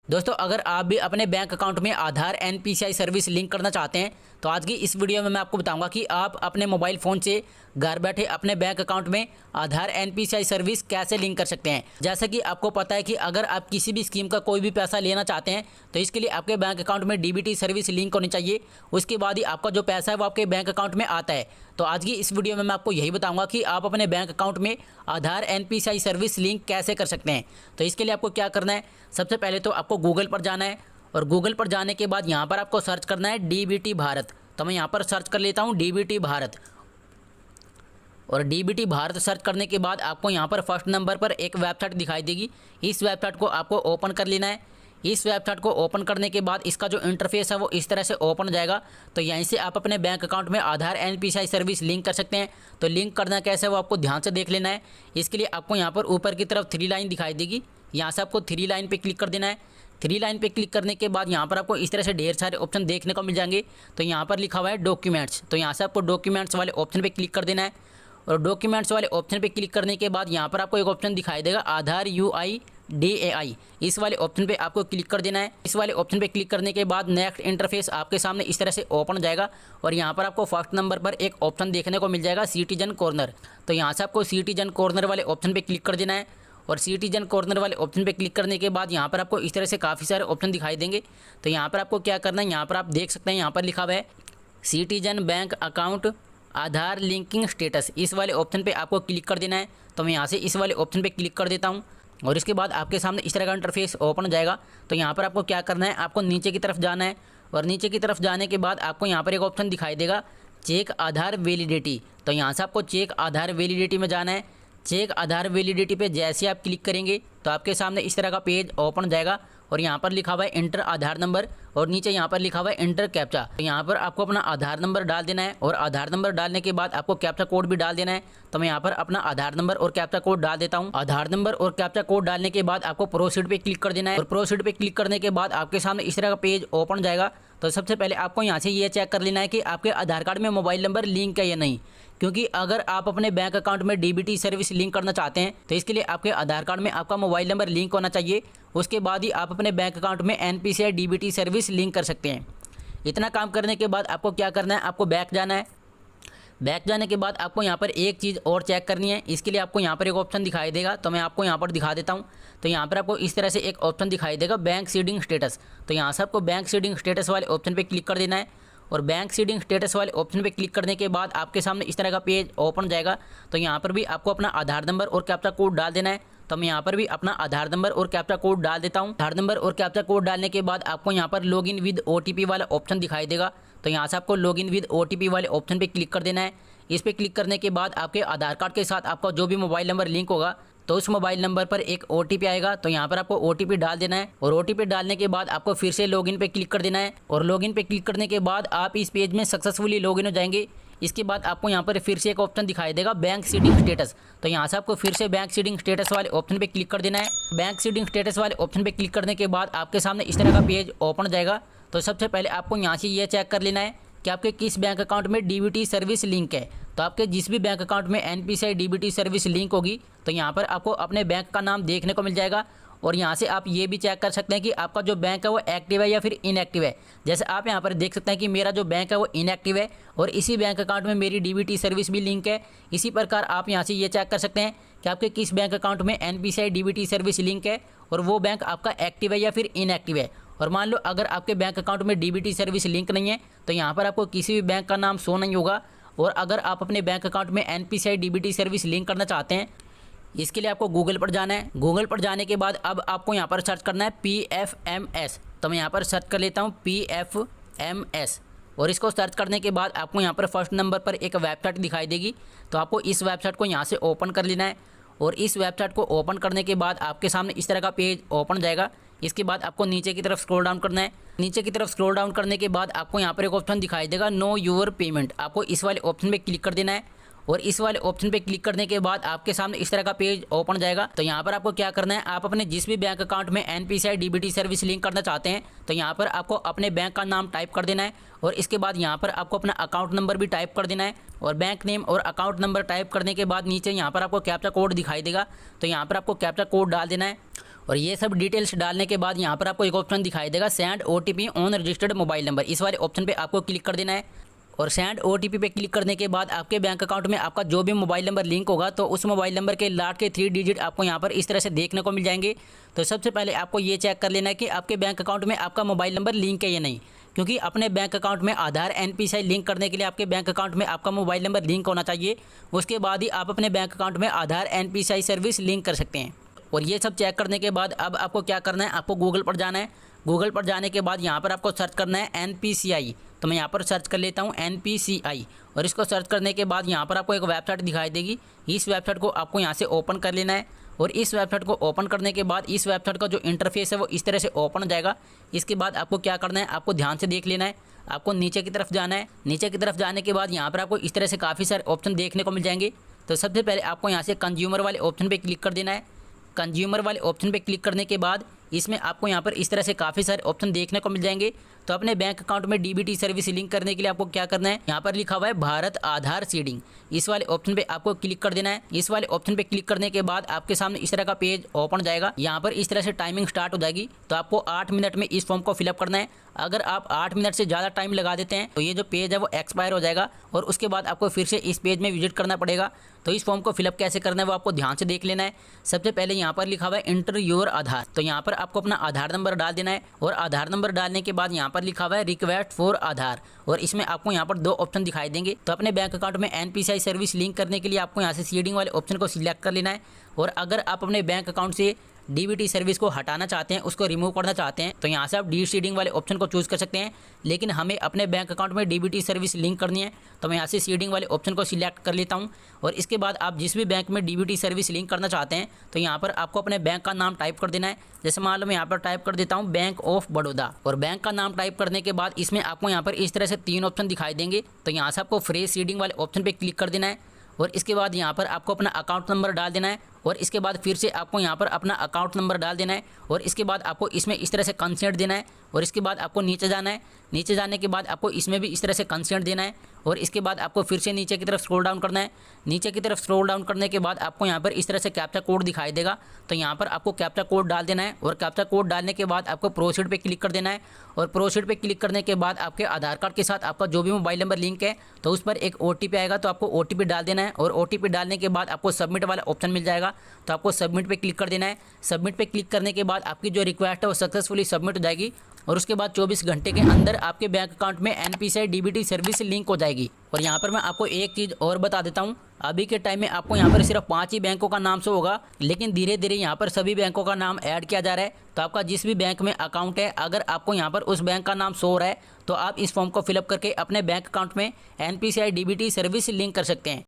दोस्तों, अगर आप भी अपने बैंक अकाउंट में आधार एनपीसीआई सर्विस लिंक करना चाहते हैं तो आज की इस वीडियो में मैं आपको बताऊंगा कि आप अपने मोबाइल फ़ोन से घर बैठे अपने बैंक अकाउंट में आधार एनपीसीआई सर्विस कैसे लिंक कर सकते हैं। जैसा कि आपको पता है कि अगर आप किसी भी स्कीम का कोई भी पैसा लेना चाहते हैं तो इसके लिए आपके बैंक अकाउंट में डीबीटी सर्विस लिंक होनी चाहिए। उसके बाद ही आपका जो पैसा है वो आपके बैंक अकाउंट में आता है। तो आज की इस वीडियो में मैं आपको यही बताऊंगा कि आप अपने बैंक अकाउंट में आधार एनपीसीआई सर्विस लिंक कैसे कर सकते हैं। तो इसके लिए आपको क्या करना है, सबसे पहले तो आपको गूगल पर जाना है और गूगल पर जाने के बाद यहाँ पर आपको सर्च करना है डीबीटी भारत। तो मैं यहाँ पर सर्च कर लेता हूँ डीबीटी भारत। और डीबीटी भारत सर्च करने के बाद आपको यहाँ पर फर्स्ट नंबर पर एक वेबसाइट दिखाई देगी। इस वेबसाइट को आपको ओपन कर लेना है। इस वेबसाइट को ओपन करने के बाद इसका जो इंटरफेस है वो इस तरह से ओपन हो जाएगा। तो यहीं से आप अपने बैंक अकाउंट में आधार एनपीसीआई सर्विस लिंक कर सकते हैं। तो लिंक करना कैसे वो आपको ध्यान से देख लेना है। इसके लिए आपको यहाँ पर ऊपर की तरफ 3 लाइन दिखाई देगी। यहाँ से आपको 3 लाइन पर क्लिक कर देना है। 3 लाइन पे क्लिक करने के बाद यहाँ पर आपको इस तरह से ढेर सारे ऑप्शन देखने को मिल जाएंगे। तो यहाँ पर लिखा हुआ है डॉक्यूमेंट्स। तो यहाँ से आपको डॉक्यूमेंट्स वाले ऑप्शन पे क्लिक कर देना है। और डॉक्यूमेंट्स वाले ऑप्शन पे क्लिक करने के बाद यहाँ पर आपको एक ऑप्शन दिखाई देगा आधार UIDAI। इस वाले ऑप्शन पे आपको क्लिक कर देना है। इस वाले ऑप्शन पे क्लिक करने के बाद नेक्स्ट इंटरफेस आपके सामने इस तरह से ओपन हो जाएगा। और यहाँ पर आपको फर्स्ट नंबर पर एक ऑप्शन देखने को मिल जाएगा सिटीजन कॉर्नर। तो यहाँ से आपको सिटीजन कॉर्नर वाले ऑप्शन पे क्लिक कर देना है। और सिटीजन कॉर्नर वाले ऑप्शन पे क्लिक करने के बाद यहाँ पर आपको इस तरह से काफ़ी सारे ऑप्शन दिखाई देंगे। तो यहाँ पर आपको क्या करना है, यहाँ पर आप देख सकते हैं यहाँ पर लिखा हुआ है सिटीजन बैंक अकाउंट आधार लिंकिंग स्टेटस। इस वाले ऑप्शन पे आपको क्लिक कर देना है। तो मैं यहाँ से इस वाले ऑप्शन पे क्लिक कर देता हूँ। और इसके बाद आपके सामने इस तरह का इंटरफेस ओपन हो जाएगा। तो यहाँ पर आपको क्या करना है, आपको नीचे की तरफ जाना है। और नीचे की तरफ जाने के बाद आपको यहाँ पर एक ऑप्शन दिखाई देगा चेक आधार वैलिडिटी। तो यहाँ से आपको चेक आधार वैलिडिटी में जाना है। चेक आधार वैलिडिटी पे जैसे आप क्लिक करेंगे तो आपके सामने इस तरह का पेज ओपन हो जाएगा। और यहाँ पर लिखा हुआ है इंटर आधार नंबर और नीचे यहाँ पर लिखा हुआ है इंटर कैप्चा। तो यहाँ पर आपको अपना आधार नंबर डाल देना है। और आधार नंबर डालने के बाद आपको कैप्चा कोड भी डाल देना है। तो मैं यहाँ पर अपना आधार नंबर और कैप्चा कोड डाल देता हूँ। आधार नंबर और कैप्चा कोड डालने के बाद आपको प्रोसीड पे क्लिक कर देना है। और प्रोसीड पे क्लिक करने के बाद आपके सामने इस तरह का पेज ओपन हो जाएगा। तो सबसे पहले आपको यहाँ से ये चेक कर लेना है कि आपके आधार कार्ड में मोबाइल नंबर लिंक है या नहीं। क्योंकि अगर आप अपने बैंक अकाउंट में डीबीटी सर्विस लिंक करना चाहते हैं तो इसके लिए आपके आधार कार्ड में आपका मोबाइल नंबर लिंक होना चाहिए। उसके बाद ही आप अपने बैंक अकाउंट में एनपीसीआई डीबीटी सर्विस लिंक कर सकते हैं। इतना काम करने के बाद आपको क्या करना है, आपको बैक जाना है। बैक जाने के बाद आपको यहाँ पर एक चीज़ और चेक करनी है। इसके लिए आपको यहाँ पर एक ऑप्शन दिखाई देगा। तो मैं आपको यहाँ पर दिखा देता हूँ। तो यहाँ पर आपको इस तरह से एक ऑप्शन दिखाई देगा बैंक सीडिंग स्टेटस। तो यहाँ से आपको बैंक सीडिंग स्टेटस वाले ऑप्शन पर क्लिक कर देना है। और बैंक सीडिंग स्टेटस वाले ऑप्शन पे क्लिक करने के बाद आपके सामने इस तरह का पेज ओपन जाएगा। तो यहाँ पर भी आपको अपना आधार नंबर और कैप्चा कोड डाल देना है। तो मैं यहाँ पर भी अपना आधार नंबर और कैप्चा कोड डाल देता हूँ। आधार नंबर और कैप्चा कोड डालने के बाद आपको यहाँ पर लॉगिन विद OTP वाला ऑप्शन दिखाई देगा। तो यहाँ से आपको लॉगिन विद OTP वाले ऑप्शन पे क्लिक कर देना है। इस पर क्लिक करने के बाद आपके आधार कार्ड के साथ आपका जो भी मोबाइल नंबर लिंक होगा तो उस मोबाइल नंबर पर एक OTP आएगा। तो यहाँ पर आपको OTP डाल देना है। और OTP डालने के बाद आपको फिर से लॉगिन पे क्लिक कर देना है। और लॉगिन पे क्लिक करने के बाद आप इस पेज में सक्सेसफुली लॉगिन हो जाएंगे। इसके बाद आपको यहाँ पर फिर से एक ऑप्शन दिखाई देगा बैंक सीडिंग स्टेटस। तो यहाँ से आपको फिर से बैंक सीडिंग स्टेटस वाले ऑप्शन पे क्लिक कर देना है। बैंक सीडिंग स्टेटस वाले ऑप्शन पे क्लिक करने के बाद आपके सामने इस तरह का पेज ओपन हो जाएगा। तो सबसे पहले आपको यहाँ से ये चेक कर लेना है कि आपके किस बैंक अकाउंट में डीबीटी सर्विस लिंक है। तो आपके जिस भी बैंक अकाउंट में एनपीसीआई डीबीटी सर्विस लिंक होगी तो यहाँ पर आपको अपने बैंक का नाम देखने को मिल जाएगा। और यहाँ से आप ये भी चेक कर सकते हैं कि आपका जो बैंक है वो एक्टिव है या फिर इनएक्टिव है। जैसे आप यहाँ पर देख सकते हैं कि मेरा जो बैंक है वो इनएक्टिव है और इसी बैंक अकाउंट में मेरी डीबीटी सर्विस भी लिंक है। इसी प्रकार आप यहाँ से ये चेक कर सकते हैं कि आपके किस बैंक अकाउंट में एनपीसीआई डीबीटी सर्विस लिंक है और वो बैंक आपका एक्टिव है या फिर इनएक्टिव है। और मान लो अगर आपके बैंक अकाउंट में डीबीटी सर्विस लिंक नहीं है तो यहाँ पर आपको किसी भी बैंक का नाम शो नहीं होगा। और अगर आप अपने बैंक अकाउंट में एनपीसीआई डीबीटी सर्विस लिंक करना चाहते हैं इसके लिए आपको गूगल पर जाना है। गूगल पर जाने के बाद अब आपको यहाँ पर सर्च करना है PFMS। तो मैं यहाँ पर सर्च कर लेता हूँ PFMS। और इसको सर्च करने के बाद आपको यहाँ पर फर्स्ट नंबर पर एक वेबसाइट दिखाई देगी। तो आपको इस वेबसाइट को यहाँ से ओपन कर लेना है। और इस वेबसाइट को ओपन करने के बाद आपके सामने इस तरह का पेज ओपन जाएगा। इसके बाद आपको नीचे की तरफ स्क्रॉल डाउन करना है। नीचे की तरफ स्क्रॉल डाउन करने के बाद आपको यहाँ पर एक ऑप्शन दिखाई देगा नो योर पेमेंट। आपको इस वाले ऑप्शन पे क्लिक कर देना है। और इस वाले ऑप्शन पे क्लिक करने के बाद आपके सामने इस तरह का पेज ओपन जाएगा। तो यहाँ पर आपको क्या करना है, आप अपने जिस भी बैंक अकाउंट में एनपीसीआई डीबीटी सर्विस लिंक करना चाहते हैं तो यहाँ पर आपको अपने बैंक का नाम टाइप कर देना है। और इसके बाद यहाँ पर आपको अपना अकाउंट नंबर भी टाइप कर देना है। और बैंक नेम और अकाउंट नंबर टाइप करने के बाद नीचे यहाँ पर आपको कैप्चा कोड दिखाई देगा। तो यहाँ पर आपको कैप्चा कोड डाल देना है। और ये सब डिटेल्स डालने के बाद यहाँ पर आपको एक ऑप्शन दिखाई देगा send OTP on registered mobile number. इस वाले ऑप्शन पे आपको क्लिक कर देना है और सेंड OTP पे क्लिक करने के बाद आपके बैंक अकाउंट में आपका जो भी मोबाइल नंबर लिंक होगा तो उस मोबाइल नंबर के लास्ट के 3 डिजिट आपको यहाँ पर इस तरह से देखने को मिल जाएंगे। तो सबसे पहले आपको ये चेक कर लेना है कि आपके बैंक अकाउंट में आपका मोबाइल नंबर लिंक है या नहीं, क्योंकि अपने बैंक अकाउंट में आधार NPCI लिंक करने के लिए आपके बैंक अकाउंट में आपका मोबाइल नंबर लिंक होना चाहिए। उसके बाद ही आप अपने बैंक अकाउंट में आधार NPCI सर्विस लिंक कर सकते हैं। और ये सब चेक करने के बाद अब आपको क्या करना है, आपको गूगल पर जाना है। गूगल पर जाने के बाद यहाँ पर आपको सर्च करना है NPCI। तो मैं यहाँ पर सर्च कर लेता हूँ NPCI और इसको सर्च करने के बाद यहाँ पर आपको एक वेबसाइट दिखाई देगी। इस वेबसाइट को आपको यहाँ से ओपन कर लेना है और इस वेबसाइट को ओपन करने के बाद इस वेबसाइट का जो इंटरफेस है वो इस तरह से ओपन हो जाएगा। इसके बाद आपको क्या करना है, आपको ध्यान से देख लेना है। आपको नीचे की तरफ जाना है। नीचे की तरफ जाने के बाद यहाँ पर आपको इस तरह से काफ़ी सारे ऑप्शन देखने को मिल जाएंगे। तो सबसे पहले आपको यहाँ से कंज्यूमर वाले ऑप्शन पर क्लिक कर देना है। कंज्यूमर वाले ऑप्शन पे क्लिक करने के बाद इसमें आपको यहाँ पर इस तरह से काफ़ी सारे ऑप्शन देखने को मिल जाएंगे। तो अपने बैंक अकाउंट में DBT सर्विस लिंक करने के लिए आपको क्या करना है, यहाँ पर लिखा हुआ है भारत आधार सीडिंग। इस वाले ऑप्शन पे आपको क्लिक कर देना है। इस वाले ऑप्शन पे क्लिक करने के बाद आपके सामने इस तरह का पेज ओपन हो जाएगा। यहाँ पर इस तरह से टाइमिंग स्टार्ट हो जाएगी। तो आपको 8 मिनट में इस फॉर्म को फिलअप करना है। अगर आप 8 मिनट से ज़्यादा टाइम लगा देते हैं तो ये जो पेज है वो एक्सपायर हो जाएगा और उसके बाद आपको फिर से इस पेज में विजिट करना पड़ेगा। तो इस फॉर्म को फिलअप कैसे करना है वो आपको ध्यान से देख लेना है। सबसे पहले यहाँ पर लिखा हुआ है इंटर योर आधार। तो यहाँ पर आपको अपना आधार नंबर डाल देना है और आधार नंबर डालने के बाद यहाँ पर लिखा हुआ है रिक्वेस्ट फॉर आधार और इसमें आपको यहाँ पर 2 ऑप्शन दिखाई देंगे। तो अपने बैंक अकाउंट में NPCI सर्विस लिंक करने के लिए आपको यहाँ से सीडिंग वाले ऑप्शन को सिलेक्ट कर लेना है। और अगर आप अपने बैंक अकाउंट से DBT सर्विस को हटाना चाहते हैं, उसको रिमूव करना चाहते हैं, तो यहाँ से आप डीसीडिंग वाले ऑप्शन को चूज़ कर सकते हैं। लेकिन हमें अपने बैंक अकाउंट में DBT सर्विस लिंक करनी है तो मैं यहाँ से सीडिंग वाले ऑप्शन को सिलेक्ट कर लेता हूँ। और इसके बाद आप जिस भी बैंक में DBT सर्विस लिंक करना चाहते हैं तो यहाँ पर आपको अपने बैंक का नाम टाइप कर देना है। जैसे मान लो मैं यहाँ पर टाइप कर देता हूँ बैंक ऑफ बड़ौदा और बैंक का नाम टाइप करने के बाद इसमें आपको यहाँ पर इस तरह से 3 ऑप्शन दिखाई देंगे। तो यहाँ से आपको फ्रेश सीडिंग वाले ऑप्शन पर क्लिक कर देना है और इसके बाद यहाँ पर आपको अपना अकाउंट नंबर डाल देना है और इसके बाद फिर से आपको यहाँ पर अपना अकाउंट नंबर डाल देना है और इसके बाद आपको इसमें इस तरह से कंसेंट देना है और इसके बाद आपको नीचे जाना है। नीचे जाने के बाद आपको इसमें भी इस तरह से कंसेंट देना है और इसके बाद आपको फिर से नीचे की तरफ स्क्रॉल डाउन करना है। नीचे की तरफ स्क्रॉल डाउन करने के बाद आपको यहाँ पर इस तरह से कैप्चा कोड दिखाई देगा। तो यहाँ पर आपको कैप्चा कोड डाल देना है और कैप्चा कोड डालने के बाद आपको प्रोसीड पे क्लिक कर देना है और प्रोसीड पे क्लिक करने के बाद आपके आधार कार्ड के साथ आपका जो भी मोबाइल नंबर लिंक है तो उस पर एक OTP आएगा। तो आपको OTP डाल देना है और OTP डालने के बाद आपको सबमिट वाला ऑप्शन मिल जाएगा। तो आपको सबमिट पे क्लिक कर देना है। सबमिट पे क्लिक करने के बाद आपकी जो रिक्वेस्ट है वो सक्सेसफुली सबमिट हो जाएगी और उसके बाद 24 घंटे के अंदर आपके बैंक अकाउंट में NPCI DBT सर्विस लिंक हो जाएगी। और यहाँ पर मैं आपको एक चीज़ और बता देता हूँ, अभी के टाइम में आपको यहाँ पर सिर्फ 5 ही बैंकों का नाम शो होगा, लेकिन धीरे धीरे यहाँ पर सभी बैंकों का नाम ऐड किया जा रहा है। तो आपका जिस भी बैंक में अकाउंट है अगर आपको यहाँ पर उस बैंक का नाम शो हो रहा है तो आप इस फॉर्म को फिलअप करके अपने बैंक अकाउंट में NPCI DBT सर्विस लिंक कर सकते हैं।